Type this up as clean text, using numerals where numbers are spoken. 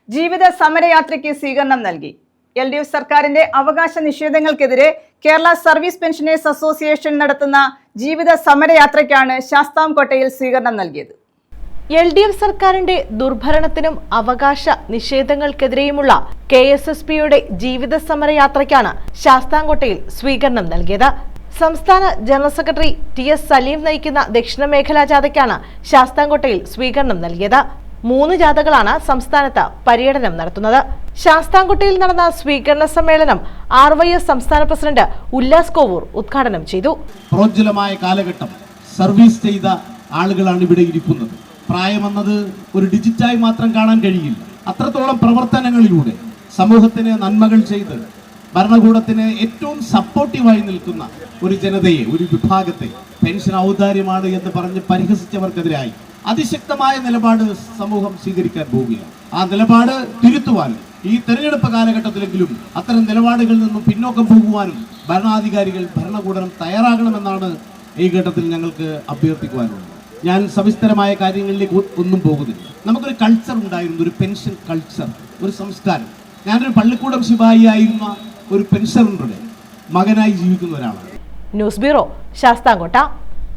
ജീവിത സമരയാത്രയ്ക്ക് സ്വീകരണം നൽകി. LDF സർക്കാരിന്റെ അവകാശ നിഷേധങ്ങൾക്കെതിരെ കേരള സർവീസ് പെൻഷനേഴ്സ് അസോസിയേഷൻ നടത്തുന്ന ജീവിത സമരയാത്രയ്ക്കാണ് ശാസ്താംകോട്ടയിൽ സ്വീകരണം നൽകിയത്. LDF സർക്കാരിന്റെ ദുർഭരണത്തിനും അവകാശ നിഷേധങ്ങൾക്കെതിരെയുമുള്ള KSSPയുടെ ജീവിത സമരയാത്രയ്ക്കാണ് ശാസ്താംകോട്ടയിൽ സ്വീകരണം നൽകിയത്. സംസ്ഥാന ജനറൽ സെക്രട്ടറി TS സലീം നയിക്കുന്ന ദക്ഷിണ മേഖലാ ജാഥയ്ക്കാണ് ശാസ്താംകോട്ടയിൽ സ്വീകരണം നൽകിയത്. 3 ജാഥകളാണ് സംസ്ഥാനത്ത് പര്യടനം നടത്തുന്നത്. ശാസ്താംകോട്ടയിൽ നടന്ന സ്വീകരണ സമ്മേളനം RYS സംസ്ഥാന പ്രസിഡന്റ് ഉല്ലാസ് കോവൂർ ഉദ്ഘാടനം ചെയ്തു. പ്രോജ്വലമായ കാലഘട്ടം സർവീസ് ചെയ്ത ആളുകളാണ് ഇവിടെ ഇരിക്കുന്നത്. പ്രായമെന്നത് ഒരു ഡിജിറ്റായി മാത്രം കാണാൻ കഴിയില്ല. അത്രത്തോളം പ്രവർത്തനങ്ങളിലൂടെ സമൂഹത്തിന് നന്മകൾ ചെയ്ത് ഭരണകൂടത്തിന് ഏറ്റവും സപ്പോർട്ടീവായി നിൽക്കുന്ന ഒരു ജനതയെ, ഒരു വിഭാഗത്തെ പെൻഷൻ ഔദാര്യമാണ് എന്ന് പറഞ്ഞ് പരിഹസിച്ചവർക്കെതിരായി അതിശക്തമായ നിലപാട് സമൂഹം സ്വീകരിക്കാൻ പോവുകയാണ്. ആ നിലപാട് തിരുത്തുവാനും ഈ തെരഞ്ഞെടുപ്പ് കാലഘട്ടത്തിലെങ്കിലും അത്തരം നിലപാടുകളിൽ നിന്നും പിന്നോക്കം പോകുവാനും ഭരണാധികാരികൾ, ഭരണകൂടം തയ്യാറാകണമെന്നാണ് ഈ ഘട്ടത്തിൽ ഞങ്ങൾക്ക് അഭ്യർത്ഥിക്കുവാനുള്ളത്. ഞാൻ സവിസ്തരമായ കാര്യങ്ങളിലേക്ക് ഒന്നും പോകുന്നില്ല. നമുക്കൊരു കൾച്ചർ ഉണ്ടായിരുന്നു, ഒരു പെൻഷൻ കൾച്ചർ, ഒരു സംസ്കാരം. ഞാനൊരു പള്ളിക്കൂടം ശിപായി ആയിരുന്ന ഒരു പെൻഷനറുടെ മകനായി ജീവിക്കുന്ന ഒരാളാണ്. News bureau, Sasthamkotta.